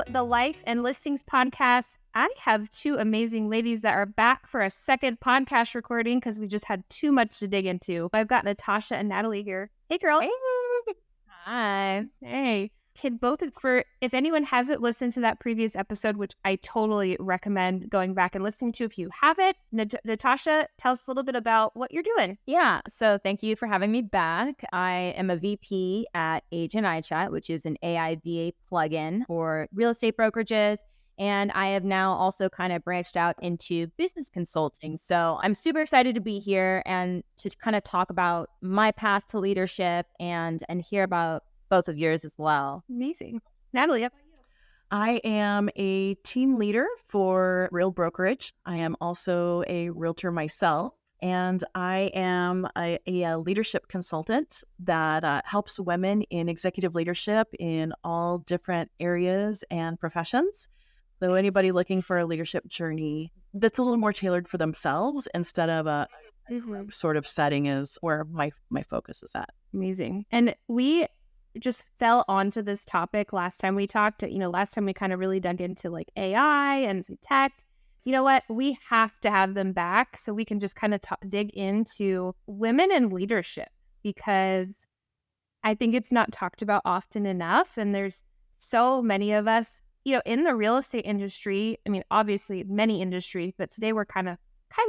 to the Life and Listings podcast. I have two amazing ladies that are back for a second podcast recording because we just had too much to dig into. I've got Natasha and Natalie here. Hey, girls. Hey. Hi. Hey. Can both if anyone hasn't listened to that previous episode, which I totally recommend going back and listening to if you haven't, Natasha, tell us a little bit about what you're doing. Yeah, so thank you for having me back. I am a VP at Agent iChat, which is an AI VA plugin for real estate brokerages. And I have now also kind of branched out into business consulting. So I'm super excited to be here and to kind of talk about my path to leadership and hear about both of yours as well. Amazing. Natalie, how about you? I am a team leader for Real Brokerage. I am also a realtor myself, and I am a leadership consultant that helps women in executive leadership in all different areas and professions. So anybody looking for a leadership journey that's a little more tailored for themselves instead of a group sort of setting is where my focus is at. Amazing. And we just fell onto this topic last time we talked. Last time we kind of really dug into like AI and tech. You know what? We have to have them back so we can just kind of dig into women in leadership, because I think it's not talked about often enough. And there's so many of us, in the real estate industry. I mean, obviously many industries, but today we're kind of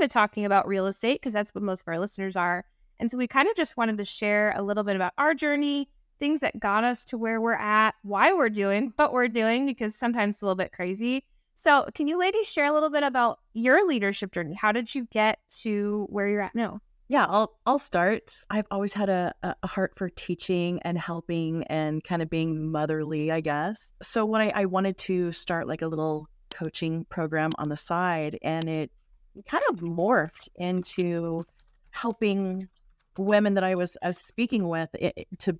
talking about real estate because that's what most of our listeners are. And so we kind of just wanted to share a little bit about our journey, things that got us to where we're at, why we're doing what we're doing, because sometimes it's a little bit crazy. So can you ladies share a little bit about your leadership journey? How did you get to where you're at now? Yeah, I'll start. I've always had a heart for teaching and helping and kind of being motherly, I guess. So when I wanted to start like a little coaching program on the side, and it kind of morphed into helping women that I was speaking with to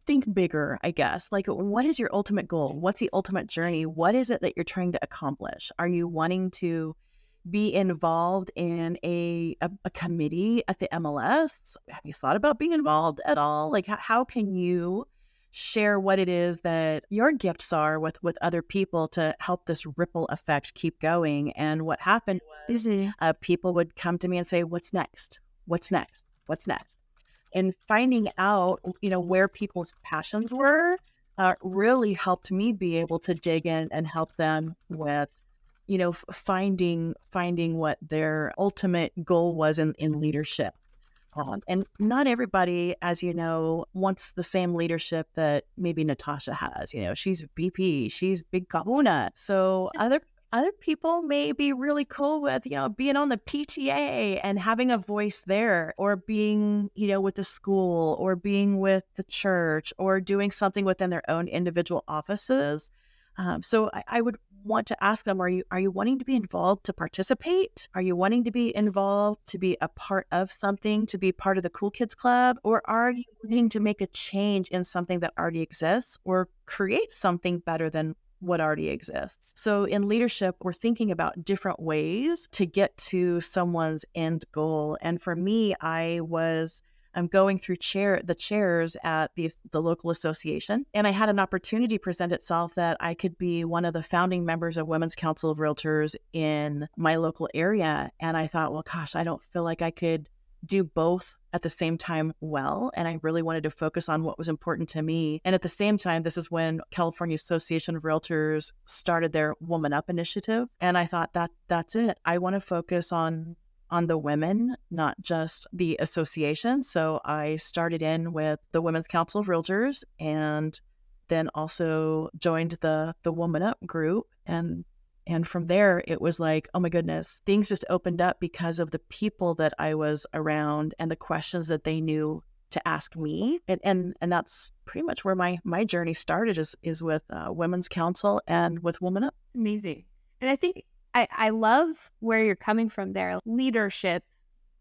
think bigger, I guess. Like, what is your ultimate goal? What's the ultimate journey? What is it that you're trying to accomplish? Are you wanting to be involved in a committee at the MLS? Have you thought about being involved at all? Like, how can you share what it is that your gifts are with other people to help this ripple effect keep going? And what happened was people would come to me and say, what's next? What's next? What's next? And finding out, where people's passions were really helped me be able to dig in and help them with, finding what their ultimate goal was in leadership. And not everybody, as you know, wants the same leadership that maybe Natasha has. She's VP, she's big kahuna. So other people may be really cool with, being on the PTA and having a voice there, or being, with the school, or being with the church, or doing something within their own individual offices. So I would want to ask them, are you wanting to be involved to participate? Are you wanting to be involved to be a part of something, to be part of the Cool Kids Club? Or are you wanting to make a change in something that already exists, or create something better than what already exists? So in leadership, we're thinking about different ways to get to someone's end goal. And for me, I'm going through the chairs at the local association. And I had an opportunity present itself that I could be one of the founding members of Women's Council of Realtors in my local area. And I thought, well, gosh, I don't feel like I could do both at the same time well. And I really wanted to focus on what was important to me. And at the same time, this is when California Association of Realtors started their Woman Up initiative. And I thought that's it. I want to focus on the women, not just the association. So I started in with the Women's Council of Realtors, and then also joined the Woman Up group. And from there, it was like, oh my goodness, things just opened up because of the people that I was around and the questions that they knew to ask me. And that's pretty much where my journey started is with Women's Council and with Woman Up. Amazing. And I think I love where you're coming from there. Leadership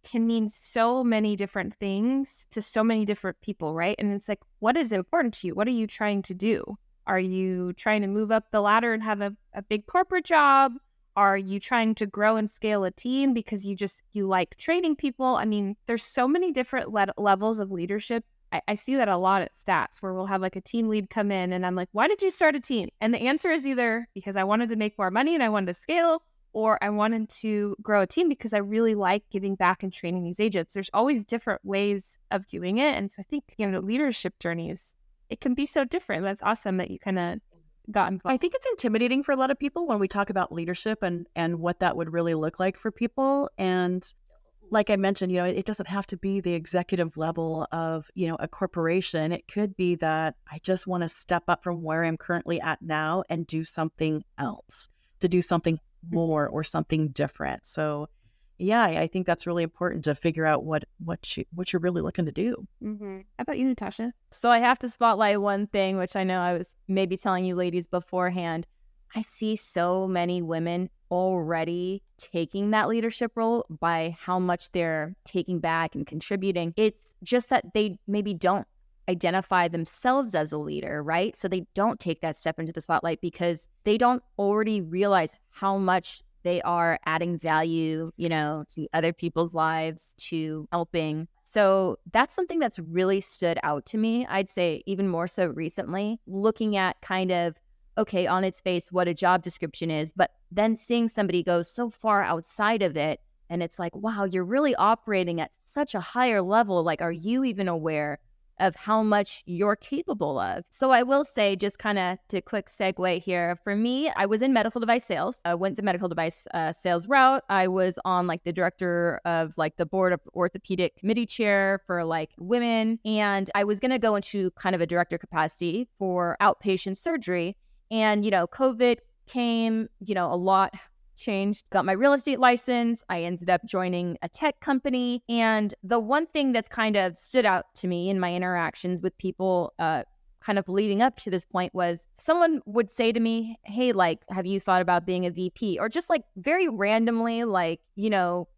can mean so many different things to so many different people, right? And it's like, what is important to you? What are you trying to do? Are you trying to move up the ladder and have a big corporate job? Are you trying to grow and scale a team because you like training people? I mean, there's so many different levels of leadership I see that a lot at Stats where we'll have like a team lead come in and I'm like, why did you start a team? And the answer is either because I wanted to make more money and I wanted to scale, or I wanted to grow a team because I really like giving back and training these agents. There's always different ways of doing it. And so I think, leadership journeys, it can be so different. That's awesome that you kind of got involved. I think it's intimidating for a lot of people when we talk about leadership and what that would really look like for people. And like I mentioned, it doesn't have to be the executive level of, a corporation. It could be that I just want to step up from where I'm currently at now and do something else, to do something more or something different. So yeah, I think that's really important to figure out what you're really looking to do. Mm-hmm. How about you, Natasha? So I have to spotlight one thing, which I know I was maybe telling you ladies beforehand. I see so many women already taking that leadership role by how much they're taking back and contributing. It's just that they maybe don't identify themselves as a leader, right? So they don't take that step into the spotlight because they don't already realize how much they are adding value, to other people's lives, to helping. So that's something that's really stood out to me. I'd say even more so recently, looking at kind of, okay, on its face, what a job description is, but then seeing somebody go so far outside of it. And it's like, wow, you're really operating at such a higher level. Like, are you even aware of how much you're capable of? So I will say, just kind of to quick segue here, for me, I was in medical device sales. I went to medical device sales route. I was on like the director of like the board of orthopedic committee chair for like women. And I was going to go into kind of a director capacity for outpatient surgery. And, COVID came, a lot changed, got my real estate license. I ended up joining a tech company. And the one thing that's kind of stood out to me in my interactions with people kind of leading up to this point was someone would say to me, hey, like, have you thought about being a VP? Or just like very randomly, like,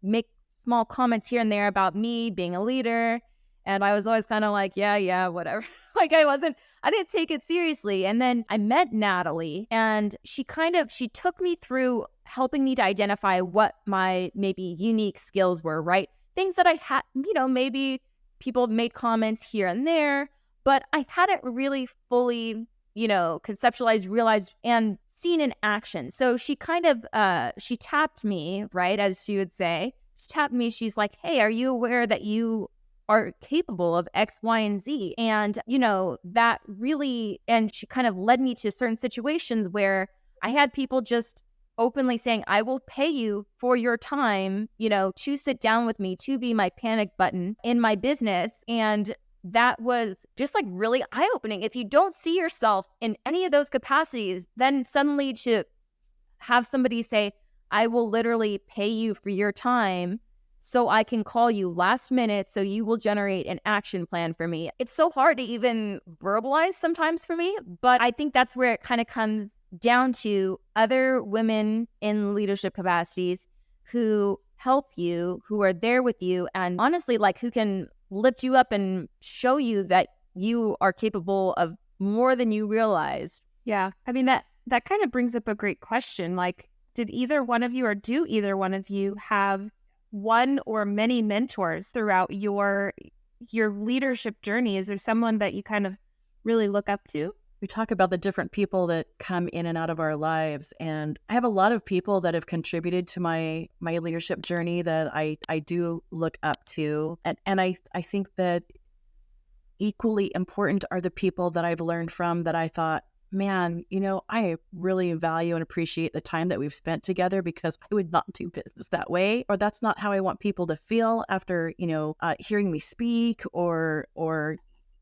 make small comments here and there about me being a leader. And I was always kind of like, yeah, whatever. Like I didn't take it seriously. And then I met Natalie and she took me through helping me to identify what my maybe unique skills were, right? Things that I had, maybe people made comments here and there, but I hadn't really fully, conceptualized, realized, and seen in action. So she kind of, she tapped me, right? As she would say, she tapped me. She's like, hey, are you aware that you are capable of X, Y, and Z? And, that really, and she kind of led me to certain situations where I had people just openly saying, I will pay you for your time, to sit down with me, to be my panic button in my business. And that was just like really eye-opening. If you don't see yourself in any of those capacities, then suddenly to have somebody say, I will literally pay you for your time so I can call you last minute so you will generate an action plan for me. It's so hard to even verbalize sometimes for me, but I think that's where it kind of comes down to other women in leadership capacities who help you, who are there with you, and honestly, like who can lift you up and show you that you are capable of more than you realize. Yeah. I mean, that kind of brings up a great question. Like, did either one of you or do either one of you have one or many mentors throughout your leadership journey? Is there someone that you kind of really look up to? We talk about the different people that come in and out of our lives. And I have a lot of people that have contributed to my leadership journey that I do look up to. And I think that equally important are the people that I've learned from that I thought, man, I really value and appreciate the time that we've spent together because I would not do business that way, or that's not how I want people to feel after, hearing me speak or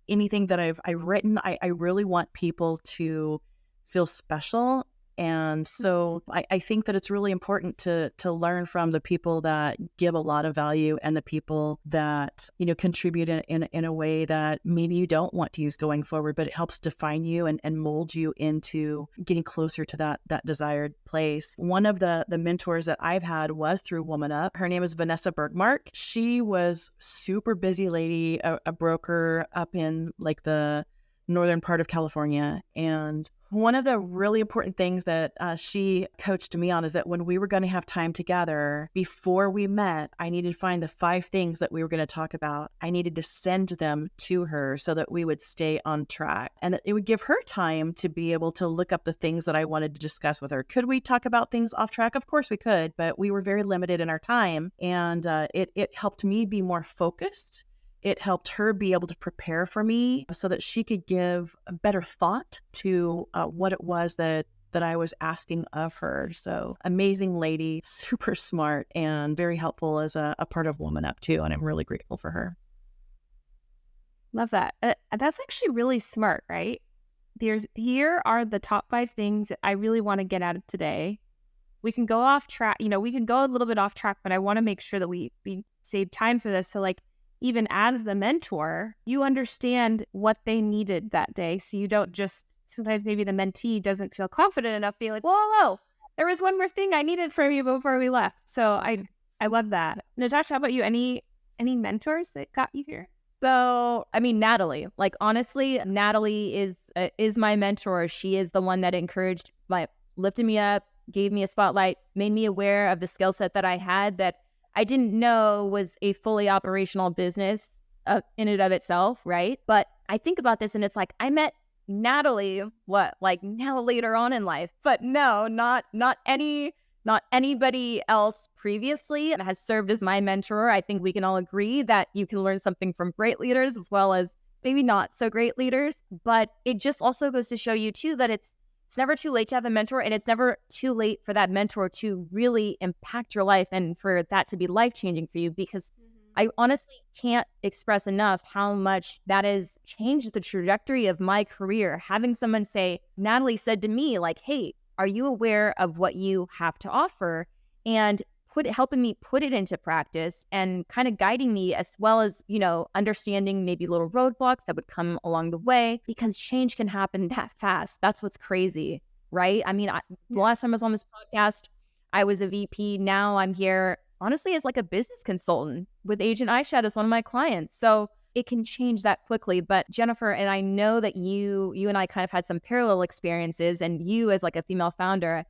anything that I've written. I really want people to feel special. And so I think that it's really important to learn from the people that give a lot of value and the people that, contribute in a way that maybe you don't want to use going forward, but it helps define you and mold you into getting closer to that desired place. One of the mentors that I've had was through Woman Up. Her name is Vanessa Bergmark. She was super busy lady, a broker up in like the northern part of California. And one of the really important things that she coached me on is that when we were going to have time together, before we met, I needed to find the 5 things that we were going to talk about. I needed to send them to her so that we would stay on track, and that it would give her time to be able to look up the things that I wanted to discuss with her. Could we talk about things off track? Of course we could, but we were very limited in our time, and it helped me be more focused. It helped her be able to prepare for me so that she could give a better thought to what it was that I was asking of her. So amazing lady, super smart, and very helpful as a part of Woman Up too. And I'm really grateful for her. Love that. That's actually really smart, right? Here are the top 5 things that I really want to get out of today. We can go off track, we can go a little bit off track, but I want to make sure that we save time for this. So like, even as the mentor, you understand what they needed that day. So you don't just, sometimes maybe the mentee doesn't feel confident enough being like, whoa, there was one more thing I needed from you before we left. So I love that. Natasha, how about you? Any mentors that got you here? So, I mean, Natalie, like, honestly, Natalie is my mentor. She is the one that encouraged, lifted me up, gave me a spotlight, made me aware of the skill set that I had that I didn't know was a fully operational business in and of itself, right? But I think about this and it's like, I met Natalie, now later on in life, but no, not anybody else previously has served as my mentor. I think we can all agree that you can learn something from great leaders as well as maybe not so great leaders, but it just also goes to show you too that it's never too late to have a mentor, and it's never too late for that mentor to really impact your life and for that to be life-changing for you, because I honestly can't express enough how much that has changed the trajectory of my career. Having someone say, Natalie said to me, like, hey, are you aware of what you have to offer? And helping me put it into practice and kind of guiding me, as well as, understanding maybe little roadblocks that would come along the way, because change can happen that fast. That's what's crazy, right? I mean, the last time I was on this podcast, I was a VP. Now I'm here, honestly, as like a business consultant with Agent iChat as one of my clients. So it can change that quickly. But Jennifer, and I know that you and I kind of had some parallel experiences, and you as like a female founder,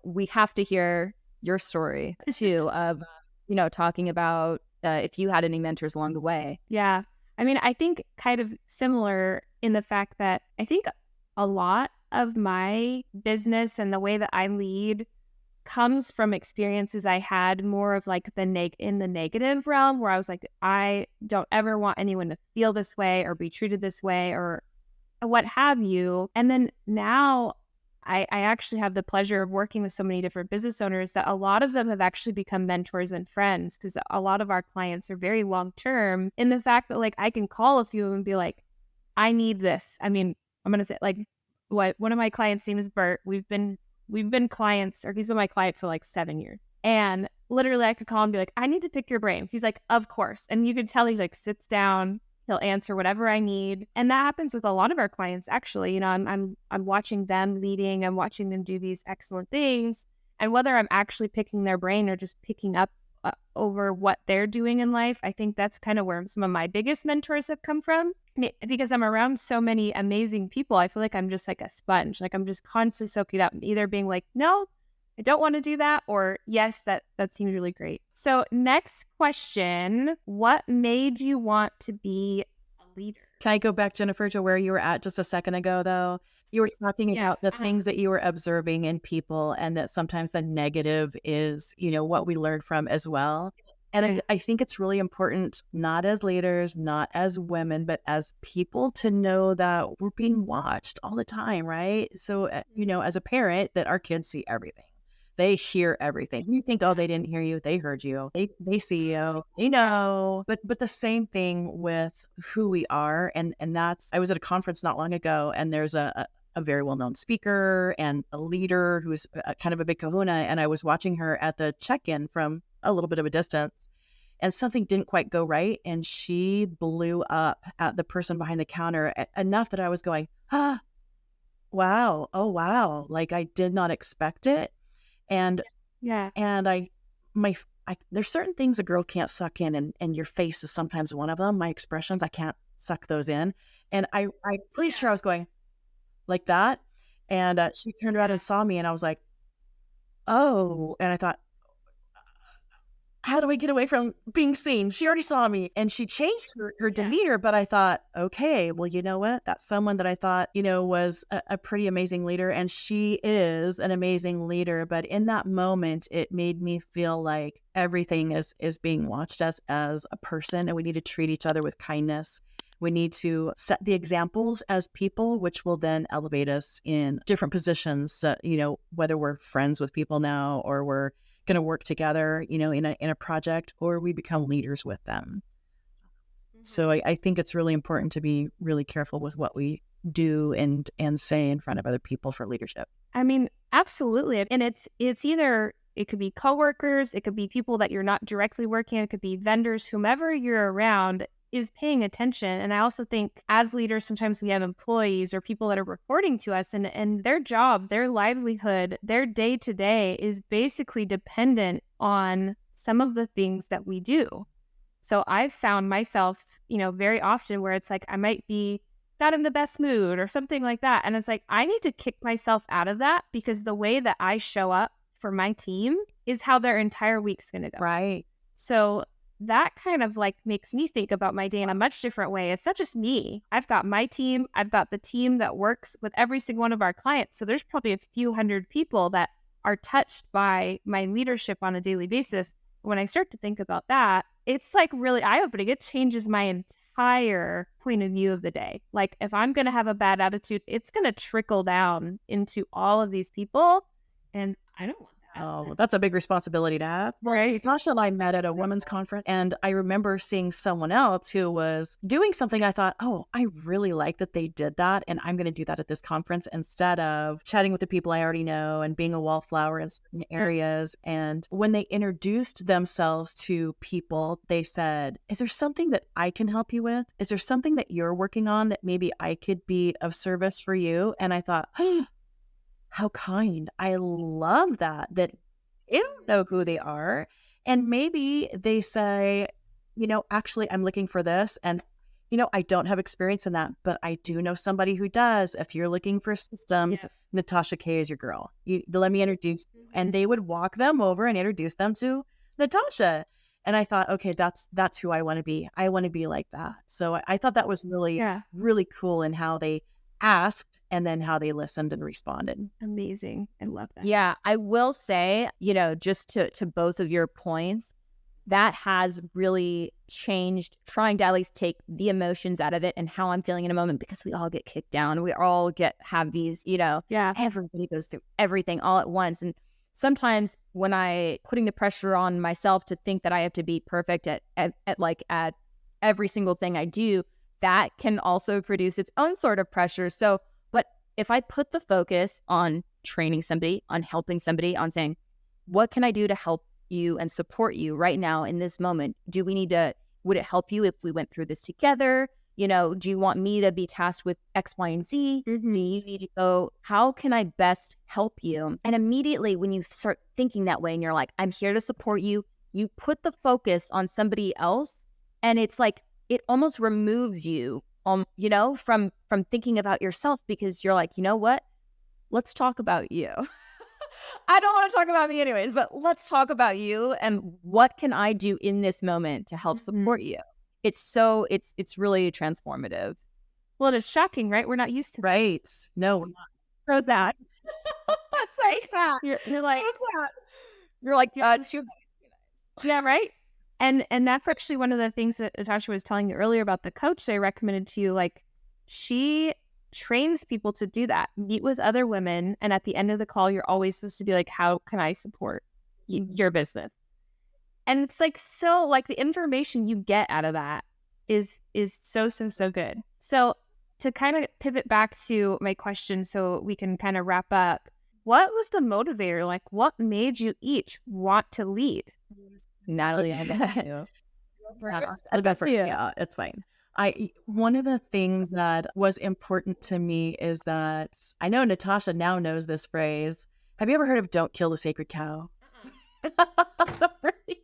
we have to hear your story too of, talking about if you had any mentors along the way. Yeah. I mean, I think kind of similar in the fact that I think a lot of my business and the way that I lead comes from experiences I had more of like in the negative realm, where I was like, I don't ever want anyone to feel this way or be treated this way or what have you. And then now I actually have the pleasure of working with so many different business owners that a lot of them have actually become mentors and friends, because a lot of our clients are very long-term in the fact that like I can call a few of them and be like, I need this. I mean, I'm going to say like one of my clients' name is Bert. We've been clients, or he's been my client for like 7 years. And literally I could call him and be like, I need to pick your brain. He's like, of course. And you could tell he like sits down, he'll answer whatever I need. And that happens with a lot of our clients, actually. I'm watching them leading, I'm watching them do these excellent things. And whether I'm actually picking their brain or just picking up over what they're doing in life, I think that's kind of where some of my biggest mentors have come from. Because I'm around so many amazing people, I feel like I'm just like a sponge. Like I'm just constantly soaking up and either being like, no, I don't want to do that, or yes, that seems really great. So next question, what made you want to be a leader? Can I go back, Jennifer, to where you were at just a second ago, though? You were talking about the things that you were observing in people, and that sometimes the negative is, what we learn from as well. And I think it's really important, not as leaders, not as women, but as people, to know that we're being watched all the time, right? So, as a parent, that our kids see everything. They hear everything. You think, oh, they didn't hear you. They heard you. They see you. They know. But the same thing with who we are. And that's, I was at a conference not long ago, and there's a very well-known speaker and a leader who's kind of a big kahuna. And I was watching her at the check-in from a little bit of a distance, and something didn't quite go right. And she blew up at the person behind the counter enough that I was going, wow. Oh, wow. Like I did not expect it. And there's certain things a girl can't suck in, and your face is sometimes one of them. My expressions, I can't suck those in. And I'm pretty sure I was going like that. And she turned around and saw me, and I was like, oh. And I thought, how do I get away from being seen? She already saw me, and she changed her demeanor. But I thought, okay, well, you know what? That's someone that I thought, was a pretty amazing leader, and she is an amazing leader. But in that moment, it made me feel like everything is being watched as a person, and we need to treat each other with kindness. We need to set the examples as people, which will then elevate us in different positions, whether we're friends with people now or we're going to work together, in a project, or we become leaders with them. So I think it's really important to be really careful with what we do and say in front of other people for leadership. I mean, absolutely. And it's either, it could be coworkers, it could be people that you're not directly working, it could be vendors, whomever you're around is paying attention. And I also think as leaders, sometimes we have employees or people that are reporting to us, and their job, their livelihood, their day-to-day is basically dependent on some of the things that we do. So I've found myself, very often where it's like I might be not in the best mood or something like that. And it's like, I need to kick myself out of that, because the way that I show up for my team is how their entire week's going to go. Right. So that kind of like makes me think about my day in a much different way. It's not just me. I've got my team. I've got the team that works with every single one of our clients. So there's probably a few hundred people that are touched by my leadership on a daily basis. When I start to think about that, it's like really eye-opening. It changes my entire point of view of the day. Like if I'm going to have a bad attitude, it's going to trickle down into all of these people. And I don't want that. Oh, that's a big responsibility to have. Right. Natasha and I met at a women's conference, and I remember seeing someone else who was doing something. I thought, oh, I really like that they did that, and I'm going to do that at this conference instead of chatting with the people I already know and being a wallflower in certain areas. And when they introduced themselves to people, they said, is there something that I can help you with? Is there something that you're working on that maybe I could be of service for you? And I thought, how kind. I love that they don't know who they are. And maybe they say, actually, I'm looking for this. And, I don't have experience in that, but I do know somebody who does. If you're looking for systems, Natasha, Kaye is your girl. Let me introduce you. And they would walk them over and introduce them to Natasha. And I thought, okay, that's who I want to be. I want to be like that. So I thought that was really, really cool in how they asked and then how they listened and responded. Amazing. I love that. Yeah, I will say, just to both of your points, that has really changed, trying to at least take the emotions out of it and how I'm feeling in a moment, because we all get kicked down. We all have these, everybody goes through everything all at once. And sometimes when I putting the pressure on myself to think that I have to be perfect at every single thing I do, that can also produce its own sort of pressure. So, but if I put the focus on training somebody, on helping somebody, on saying, what can I do to help you and support you right now in this moment? Would it help you if we went through this together? Do you want me to be tasked with X, Y, and Z? Mm-hmm. Do you need to go, how can I best help you? And immediately when you start thinking that way and you're like, I'm here to support you, you put the focus on somebody else, and it's like, it almost removes you, from thinking about yourself, because you're like, you know what? Let's talk about you. I don't want to talk about me anyways, but let's talk about you and what can I do in this moment to help support you? It's really transformative. Well, it's shocking, right? We're not used to that. Right. No, we're not. So that. That's like that. You're like, yeah, right? And that's actually one of the things that Natasha was telling you earlier about the coach that I recommended to you. Like, she trains people to do that. Meet with other women, and at the end of the call, you're always supposed to be like, how can I support your business? And it's like, so like the information you get out of that is so good. So to kind of pivot back to my question so we can kind of wrap up, what was the motivator? Like, what made you each want to lead? Natalie, I bet you. Yeah, it's fine. One of the things that was important to me is that I know Natasha now knows this phrase. Have you ever heard of "Don't kill the sacred cow"? Really?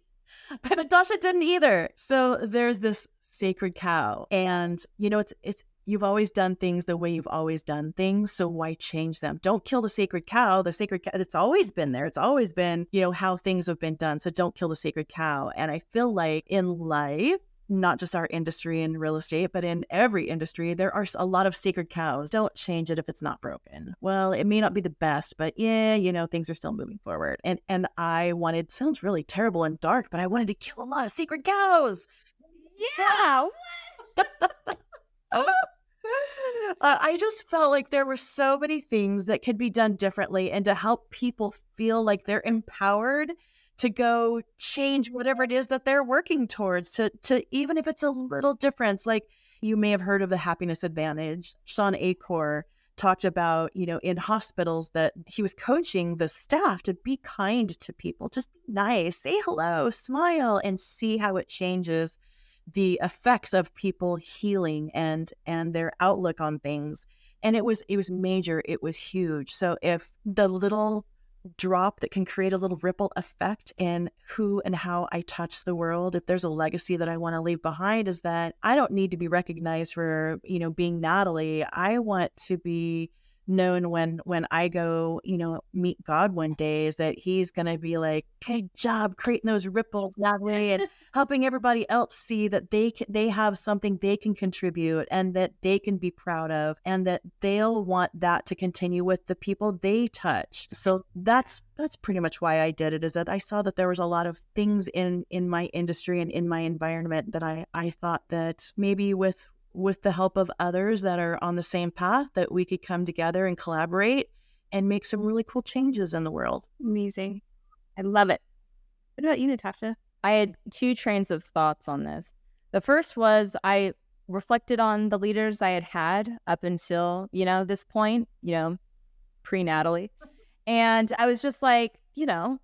But Natasha didn't either. So there's this sacred cow. And, you know, it's you've always done things the way you've always done things. So why change them? Don't kill the sacred cow. The sacred cow, it's always been there. It's always been, you know, how things have been done. So don't kill the sacred cow. And I feel like in life, not just our industry in real estate, but in every industry, there are a lot of sacred cows. Don't change it if it's not broken. Well, it may not be the best, but yeah, you know, things are still moving forward. And I wanted, sounds really terrible and dark, but I wanted to kill a lot of sacred cows. Yeah. I just felt like there were so many things that could be done differently and to help people feel like they're empowered to go change whatever it is that they're working towards, to even if it's a little difference. Like you may have heard of the happiness advantage. Sean Acor talked about, you know, in hospitals that he was coaching the staff to be kind to people, just be nice, say hello, smile, and see how it changes the effects of people healing and their outlook on things. And it was major. It was huge. So if the little drop that can create a little ripple effect in who and how I touch the world, if there's a legacy that I want to leave behind, is that I don't need to be recognized for, you know, being Natalie. I want to be known when I go, you know, meet God one day, is that he's going to be like, good job creating those ripples, Natalie, and helping everybody else see that they have something they can contribute and that they can be proud of, and that they'll want that to continue with the people they touch. So that's pretty much why I did it, is that I saw that there was a lot of things in my industry and in my environment that I thought that maybe with the help of others that are on the same path, that we could come together and collaborate and make some really cool changes in the world. Amazing. I love it. What about you, Natasha? I had two trains of thoughts on this. The first was I reflected on the leaders I had up until, you know, this point, you know, pre-Natalie. And I was just like, you know,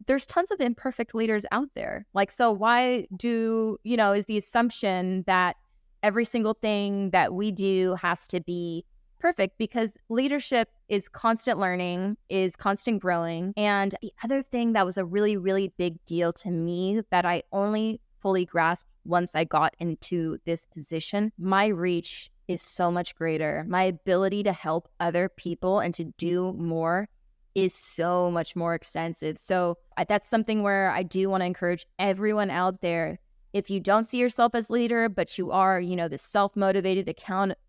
there's tons of imperfect leaders out there. Like, so why do, you know, is the assumption that every single thing that we do has to be perfect? Because leadership is constant learning, is constant growing. And the other thing that was a really, really big deal to me that I only fully grasped once I got into this position, my reach is so much greater. My ability to help other people and to do more is so much more extensive. So that's something where I do want to encourage everyone out there. If you don't see yourself as leader, but you are, you know, this self-motivated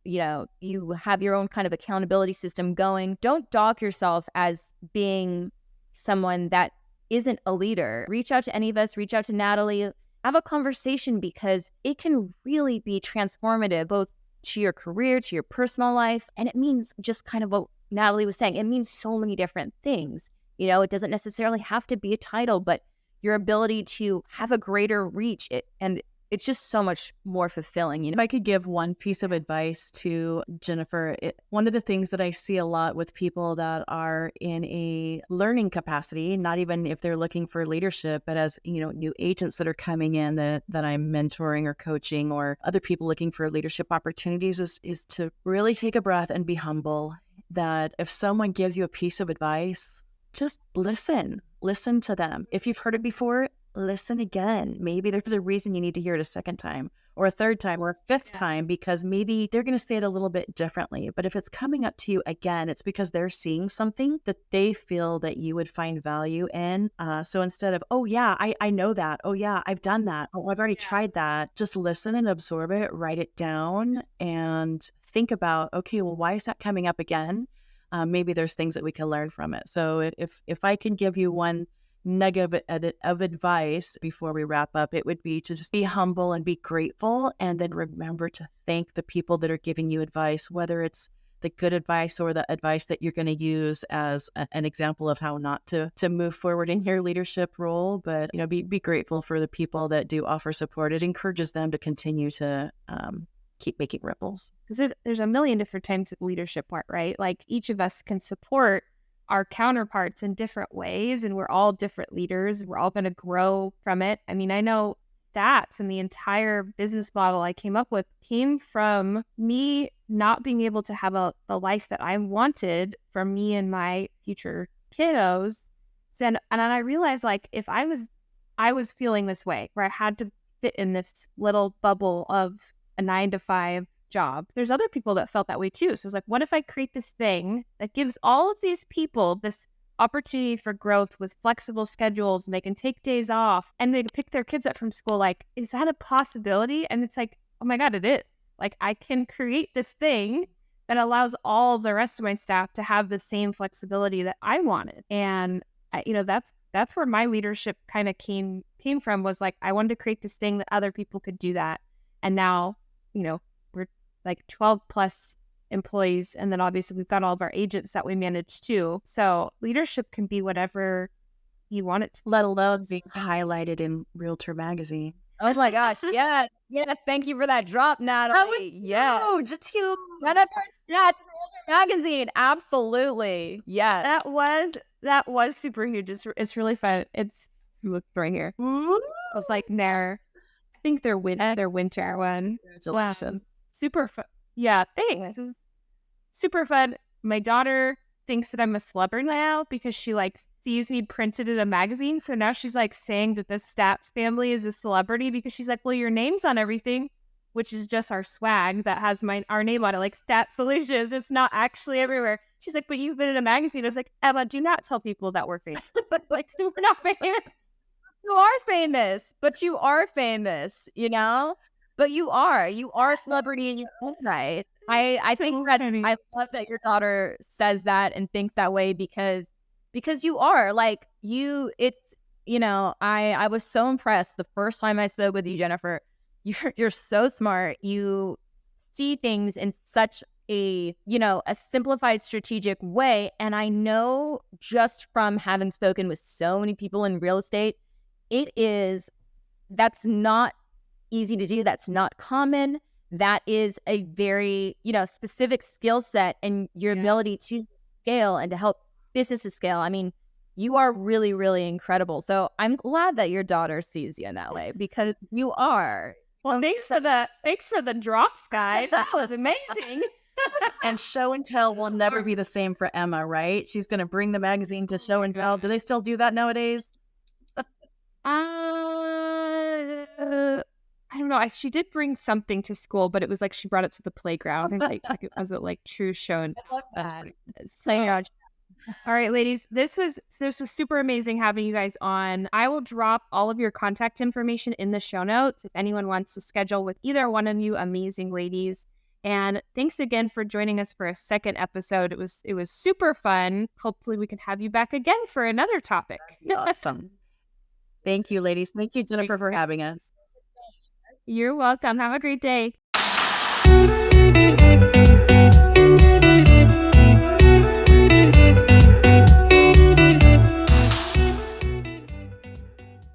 you know, you have your own kind of accountability system going, don't dog yourself as being someone that isn't a leader. Reach out to any of us, reach out to Natalie, have a conversation, because it can really be transformative, both to your career, to your personal life. And it means just kind of what Natalie was saying, it means so many different things. You know, it doesn't necessarily have to be a title, but your ability to have a greater reach, and it's just so much more fulfilling. You know, if I could give one piece of advice to Jennifer, one of the things that I see a lot with people that are in a learning capacity, not even if they're looking for leadership, but as, you know, new agents that are coming in that I'm mentoring or coaching, or other people looking for leadership opportunities, is to really take a breath and be humble. That if someone gives you a piece of advice, just listen to them. If you've heard it before, listen again. Maybe there's a reason you need to hear it a second time or a third time or a fifth time, because maybe they're going to say it a little bit differently. But if it's coming up to you again, it's because they're seeing something that they feel that you would find value in. So instead of, oh yeah, I know that. Oh yeah, I've done that. Oh, I've already tried that. Just listen and absorb it, write it down, and think about, okay, well, why is that coming up again? Maybe there's things that we can learn from it. So if I can give you one nugget of advice before we wrap up, it would be to just be humble and be grateful, and then remember to thank the people that are giving you advice, whether it's the good advice or the advice that you're going to use as an example of how not to move forward in your leadership role. But, you know, be grateful for the people that do offer support. It encourages them to continue to keep making ripples. Because there's a million different types of leadership, right? Like each of us can support our counterparts in different ways, and we're all different leaders. We're all going to grow from it. I mean, I know stats and the entire business model I came up with came from me not being able to have the life that I wanted for me and my future kiddos. And I realized, like, if I was feeling this way, where I had to fit in this little bubble of a 9 to 5 job. There's other people that felt that way too. So it's like, what if I create this thing that gives all of these people this opportunity for growth with flexible schedules, and they can take days off and they can pick their kids up from school? Like, is that a possibility? And it's like, oh my God, it is. Like, I can create this thing that allows all of the rest of my staff to have the same flexibility that I wanted. And that's where my leadership kind of came from, was like, I wanted to create this thing that other people could do that. And now, we're like 12 plus employees. And then obviously we've got all of our agents that we manage too. So leadership can be whatever you want it to, let alone being highlighted in Realtor magazine. Oh my gosh. Yes. Yes. Thank you for that drop, Natalie. That was huge. It's huge. Yeah, magazine. Absolutely. Yes. That was super huge. It's really fun. Look right here. Ooh. It's like their winter one. Congratulations. Super fun. Yeah, thanks. It was super fun. My daughter thinks that I'm a celebrity now because she like sees me printed in a magazine. So now she's like saying that the Stats family is a celebrity because she's like, well, your name's on everything, which is just our swag that has our name on it, like Stat Solutions. It's not actually everywhere. She's like, but you've been in a magazine. I was like, Emma, do not tell people that we're famous. Like, we're not famous. You are famous, but you are famous, But you are a celebrity in your own right. I think that I love that your daughter says that and thinks that way because you are like I was so impressed the first time I spoke with you, Jennifer. You're so smart. You see things in such a simplified, strategic way. And I know just from having spoken with so many people in real estate, that's not easy to do. That's not common. That is a very, specific skill set, and your ability to scale and to help businesses scale. I mean, you are really, really incredible. So I'm glad that your daughter sees you in that way, because you are. Well, thanks for the drops, guys. That was amazing. And show and tell will never be the same for Emma, right? She's going to bring the magazine to show and tell. Do they still do that nowadays? I don't know. She did bring something to school, but it was like she brought it to the playground. Like it was like true show and I love that. All right, ladies, this was super amazing having you guys on. I will drop all of your contact information in the show notes if anyone wants to schedule with either one of you amazing ladies. And thanks again for joining us for a second episode. It was super fun. Hopefully we can have you back again for another topic. Awesome. Thank you, ladies. Thank you, Jennifer, for having us. You're welcome. Have a great day.